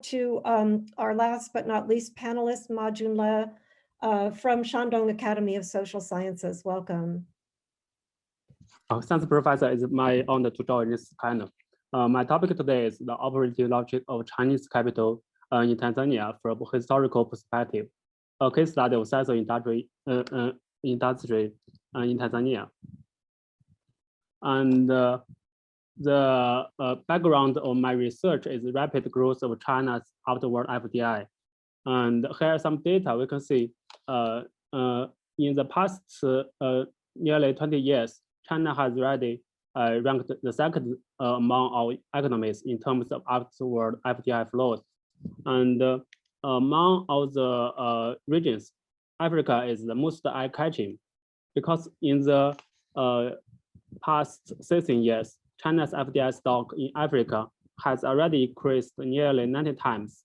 to our last but not least panelist, Junle, from Shandong Academy of Social Sciences. Welcome. Thanks, Professor. It's my honor to join this panel. My topic today is the operating logic of Chinese capital in Tanzania from a historical perspective, a case study of sisal industry in Tanzania. And the background of my research is the rapid growth of China's outward FDI. And here are some data we can see in the past nearly 20 years, China has already ranked the second among all economies in terms of outward FDI flows. And among all the regions, Africa is the most eye-catching because in the past 16 years, China's FDI stock in Africa has already increased nearly 90 times.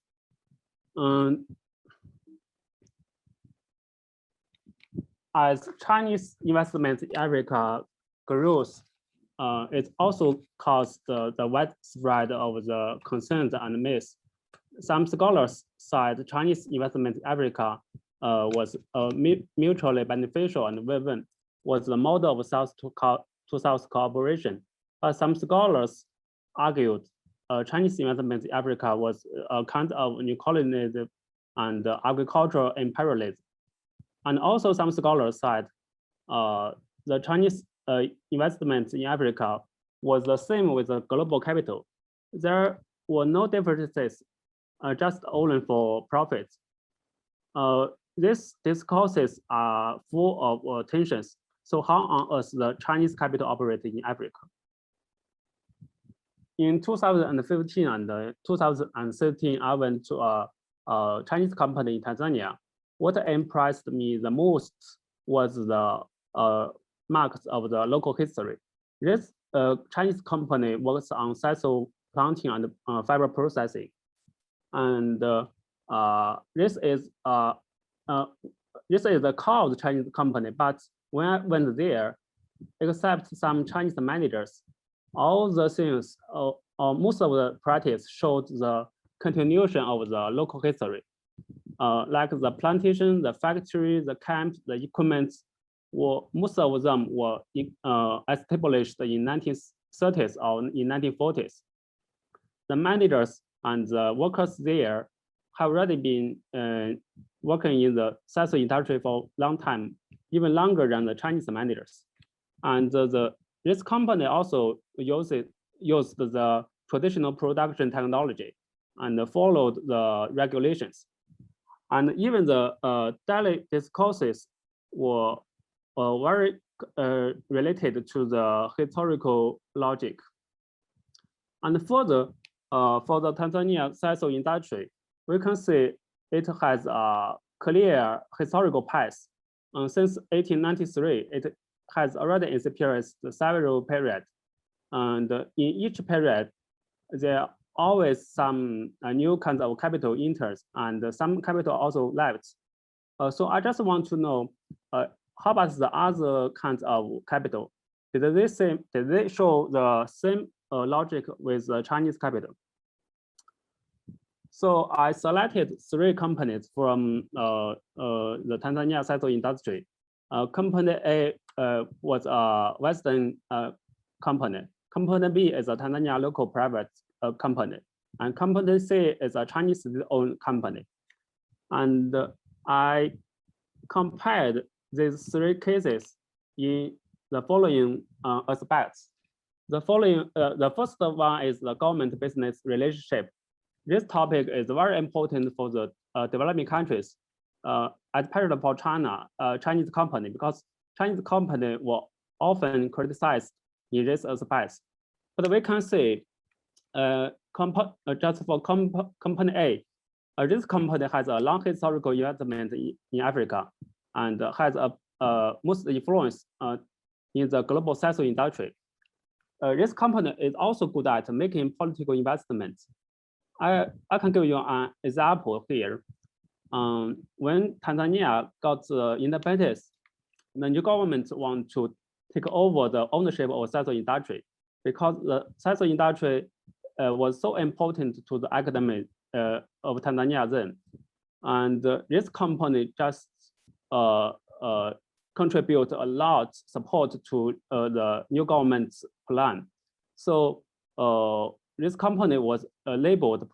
As Chinese investment in Africa grows, it also caused the widespread of the concerns and myths. Some scholars said Chinese investment in Africa was mutually beneficial and win-win, was the model of South-to-South cooperation. Some scholars argued Chinese investment in Africa was a kind of neocolonialism and agricultural imperialism. And also some scholars said the Chinese investment in Africa was the same with the global capital. There were no differences, just only for profits. These discourses are full of tensions. So how on earth the Chinese capital operated in Africa? In 2015 and 2016, I went to a Chinese company in Tanzania. What impressed me the most was the marks of the local history. This Chinese company works on sisal planting and fiber processing. And this is the core of the Chinese company, but when I went there, except some Chinese managers, all the things, most of the practice showed the continuation of the local history. Like the plantation, the factory, the camp, the equipment, most of them were established in 1930s or in 1940s. The managers and the workers there have already been working in the sisal industry for a long time, even longer than the Chinese managers. And this company also used the traditional production technology and followed the regulations. And even the daily discourses were very related to the historical logic. And further, for the Tanzania sisal industry, we can see it has a clear historical path. Since 1893, it has already experienced several periods. And in each period, there are always some new kinds of capital enters and some capital also left. So I just want to know, how about the other kinds of capital? Did they show the same logic with the Chinese capital? So I selected 3 companies from the Tanzania sisal industry. Company A was a Western company. Company B is a Tanzania local private company. And company C is a Chinese-owned company. And I compared these 3 cases in the following aspects. The first one is the government-business relationship. This topic is very important for the developing countries, especially for China, Chinese company, because Chinese company were often criticized in this aspect. But we can see, just for company A, this company has a long historical investment in Africa and has a most influence in the global sisal industry. This company is also good at making political investments. I can give you an example here. When Tanzania got independence, the new government want to take over the ownership of sisal industry because the sisal industry was so important to the of Tanzania then, and this company just contribute a lot support to the new government's plan. So this company was labeled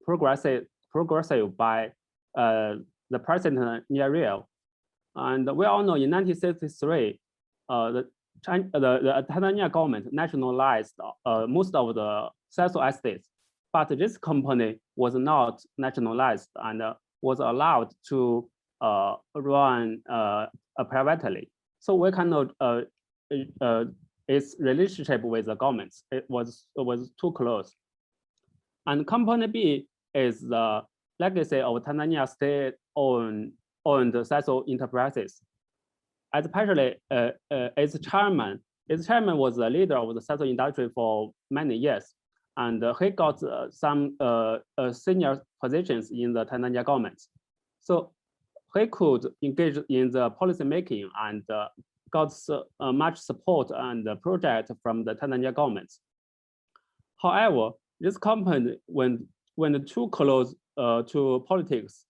progressive by the president Nyerere. And we all know in 1963, the Tanzania government nationalized most of the sisal estates, but this company was not nationalized and was allowed to run privately. So we cannot its relationship with the government. It was too close. And company B is the legacy of Tanzania state-owned sisal enterprises. Especially its chairman was the leader of the sisal industry for many years, and he got some senior positions in the Tanzania government. So he could engage in the policy making and got much support and project from the Tanzania government. However, this company went too close to politics.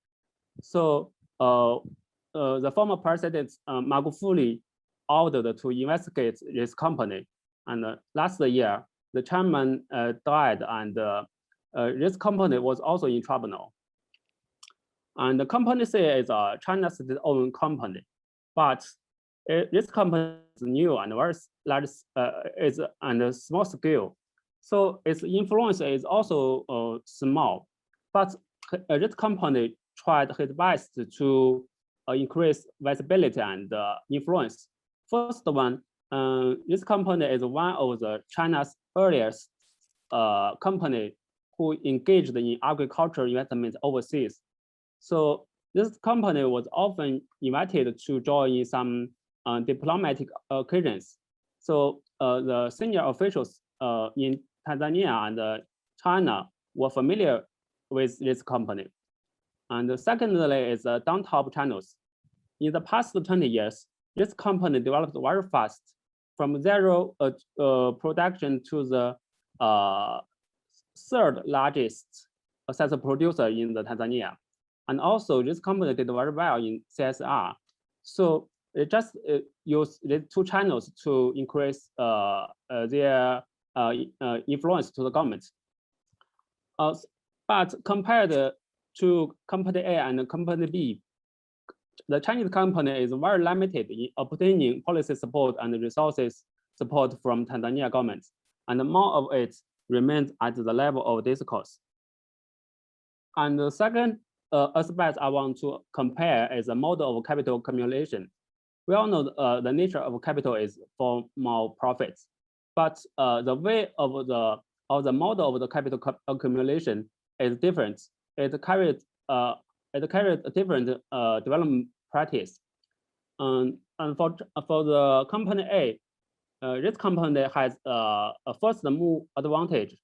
So the former president Magufuli ordered to investigate this company. And last year, the chairman died, and this company was also in trouble now. And the company C is a China state-owned company, but this company is new and very large, is on a small scale. So its influence is also small, but this company tried his best to increase visibility and influence. First one, this company is one of the China's earliest company who engaged in agricultural investment overseas. So this company was often invited to join some diplomatic occasions. So the senior officials in Tanzania and China were familiar with this company. And secondly is down-top channels. In the past 20 years, this company developed very fast from zero production to the third largest sisal producer in the Tanzania. And also this company did very well in CSR. So it just used the two channels to increase their influence to the government. But compared to company A and company B, the Chinese company is very limited in obtaining policy support and resources support from Tanzania government, and more of it remains at the level of discourse. And the second aspect I want to compare is the model of capital accumulation. We all know the nature of capital is for more profits, but the way of the model of the capital accumulation is different. It carried a different development practice. And for the company A, this company has a first move advantage,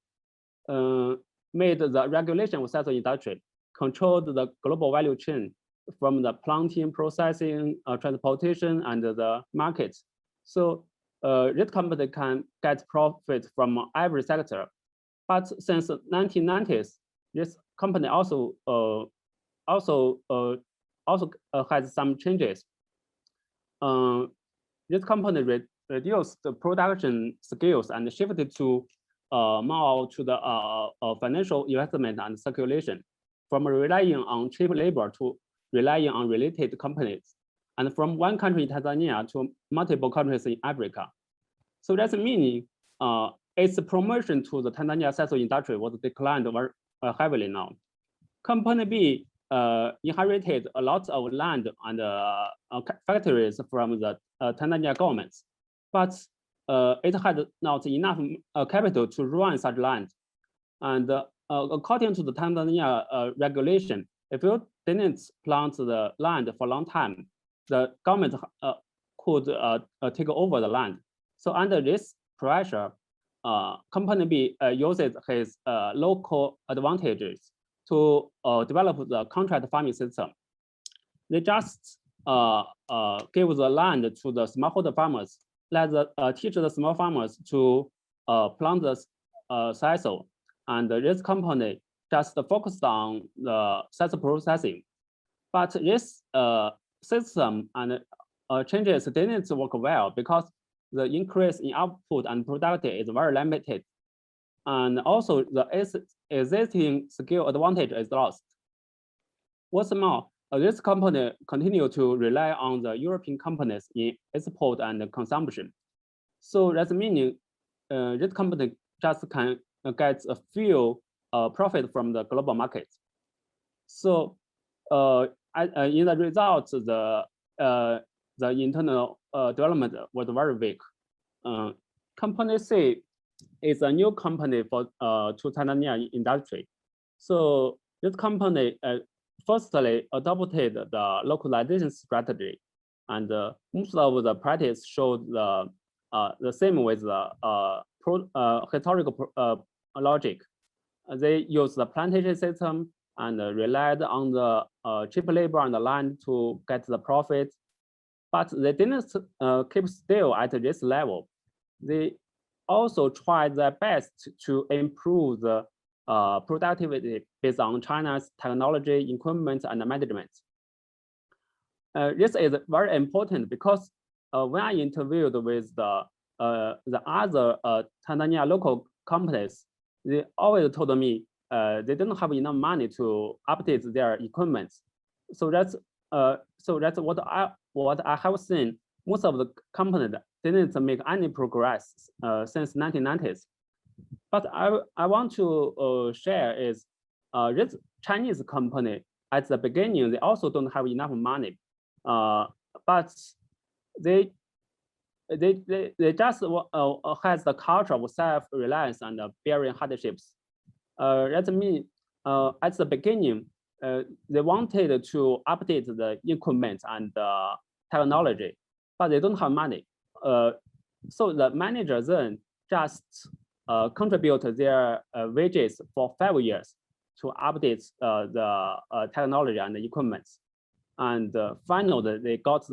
made the regulation of sisal industry, controlled the global value chain from the planting, processing, transportation, and the market. So this company can get profit from every sector. But since the 1990s, this company also has some changes. This company reduced the production skills and shifted to more to the financial investment and circulation, from relying on cheap labor to relying on related companies, and from one country in Tanzania to multiple countries in Africa. So that's meaning its promotion to the Tanzania sisal industry was declined very heavily now. Company B inherited a lot of land and factories from the Tanzania government, but it had not enough capital to run such land. And according to the Tanzania regulation, if you didn't plant the land for a long time, the government could take over the land. So under this pressure, company B uses his local advantages to develop the contract farming system. They just give the land to the smallholder farmers, teach the small farmers to plant the sisal, and this company just focused on the sisal processing. But this system and changes didn't work well because the increase in output and productivity is very limited. And also the existing skill advantage is lost. What's more, this company continue to rely on the European companies in export and consumption. So that's meaning this company just can get a few profit from the global market. So in the result, the internal development was very weak. Company C is a new company for to Tanzania industry. So this company firstly adopted the localization strategy, and most of the practice showed the same with the historical logic. They use the plantation system and relied on the cheap labor and the land to get the profit, but they didn't keep still at this level. They also tried their best to improve the productivity based on China's technology, equipment, and management. This is very important because when I interviewed with the other Tanzania local companies, they always told me they don't have enough money to update their equipment. So that's what I have seen. Most of the companies didn't make any progress since 1990s. But I want to share is this Chinese company at the beginning, they also don't have enough money, but they just has the culture of self-reliance and bearing hardships. That means at the beginning, they wanted to update the equipment and technology, but they don't have money. So the manager then just contribute their wages for 5 years to update the technology and the equipment. And finally, they got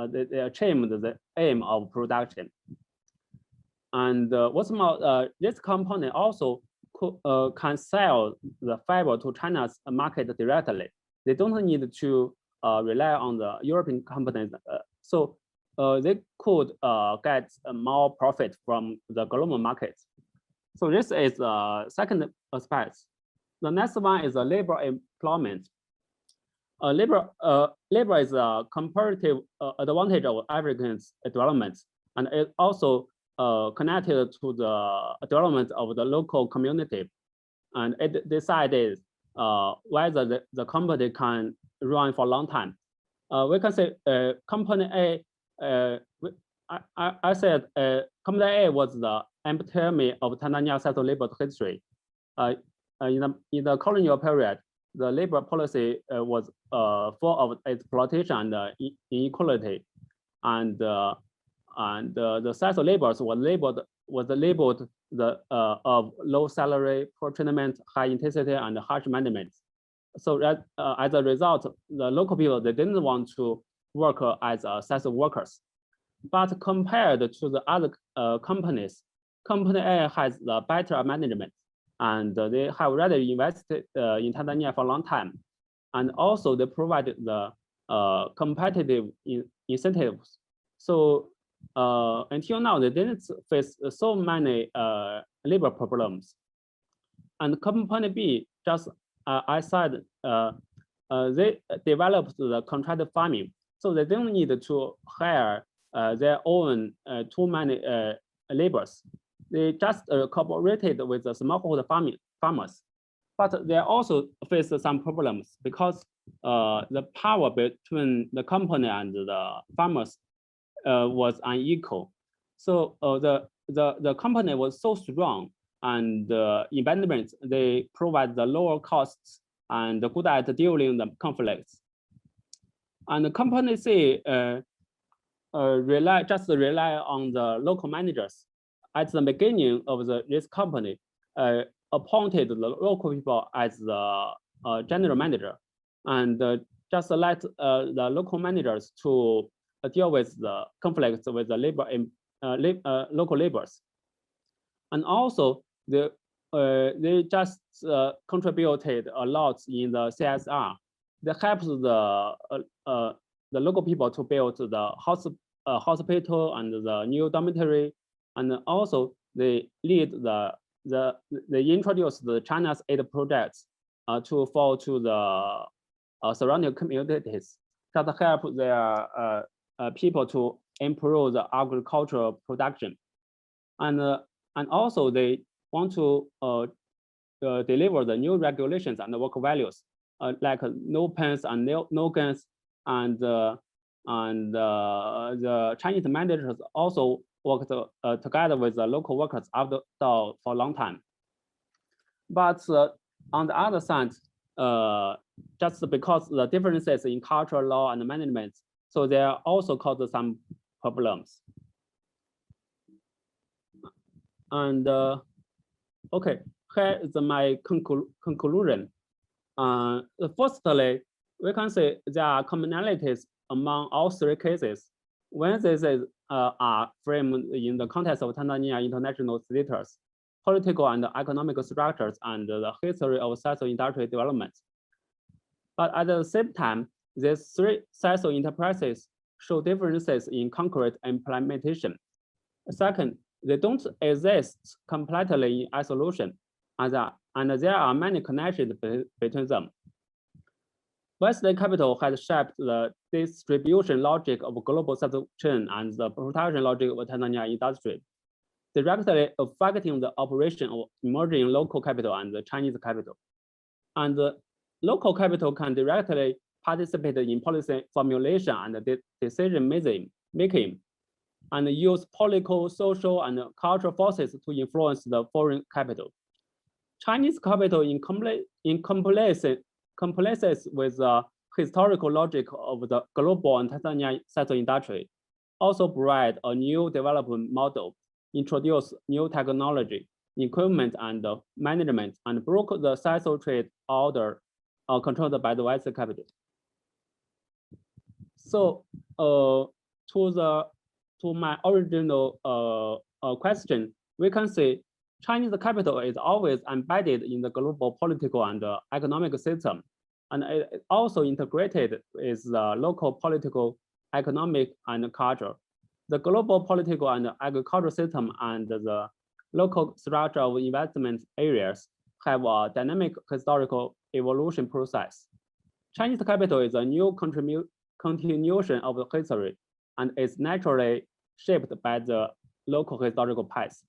they achieved the aim of production. And what's more, this company also can sell the fiber to China's market directly. They don't need to rely on the European companies. So they could get more profit from the global market. So this is the second aspect. The next one is labor employment. Labor is a comparative advantage of Africans' development, and it also connected to the development of the local community. And it decided whether the company can run for a long time. We can say company A, I said company A was the epitome of Tanzania sisal labor history. In the colonial period, the labor policy was full of exploitation and inequality, and the sisal laborers was labeled the of low salary, poor treatment, high intensity, and harsh management. So that as a result, the local people, they didn't want to work as sisal workers. But compared to the other companies, company A has the better management, and they have already invested in Tanzania for a long time. And also they provided the competitive incentives. So until now, they didn't face so many labor problems. And company B, just I said, they developed the contract farming. So they don't need to hire their own too many laborers. They just cooperated with the smallholder farmers. But they also face some problems because the power between the company and the farmers was unequal. So the company was so strong, and in management, they provide the lower costs and good at dealing the conflicts. And the company C rely on the local managers. At the beginning of this company, appointed the local people as the general manager, and just let the local managers to deal with the conflicts with the local laborers. And also the they just contributed a lot in the CSR. They helped the local people to build the hospital and the new dormitory, and also they introduced the China's aid projects to fall to the surrounding communities that help their people to improve the agricultural production, and also they want to deliver the new regulations and the work values like no pens and no guns, and the Chinese managers also worked together with the local workers for a long time. But on the other side, just because the differences in cultural law and management, so there also caused some problems. And okay, here is my conclusion. Firstly, we can say there are commonalities among all three cases. When these are framed in the context of Tanzania international status, political and economic structures, and the history of sisal industrial development. But at the same time, these three sisal enterprises show differences in concrete implementation. Second, they don't exist completely in isolation, and there are many connections between them. Western capital has shaped the distribution logic of global supply chain and the production logic of Tanzania industry, directly affecting the operation of emerging local capital and the Chinese capital. And the local capital can directly participate in policy formulation and decision making, and use political, social, and cultural forces to influence the foreign capital. Chinese capital in compliance with the historical logic of the global and Tanzania sisal industry, also provide a new development model, introduce new technology, equipment, and management, and broke the sisal trade order controlled by the Western capital. So to my original question, we can say Chinese capital is always embedded in the global political and economic system, and it also integrated with the local political, economic, and culture. The global political and agricultural system and the local structure of investment areas have a dynamic historical evolution process. Chinese capital is a new continuation of the history and is naturally shaped by the local historical past.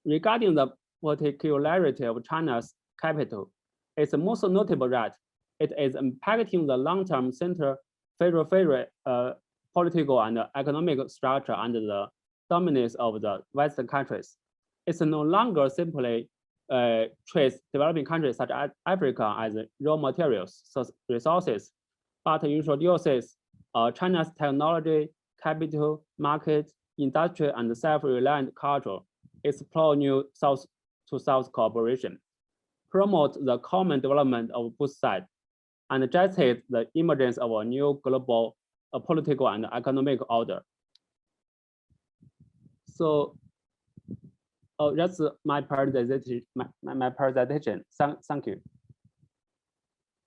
Regarding the particularity of China's capital, it's most notable that it is impacting the long-term center political and economic structure under the dominance of the Western countries. It's no longer simply treats developing countries such as Africa as raw materials, resources, but introduces China's technology, capital, market, industry, and self-reliant culture, explore new South-to-South cooperation, promote the common development of both sides, and gestate the emergence of a new global political and economic order. So that's my presentation. Thank you.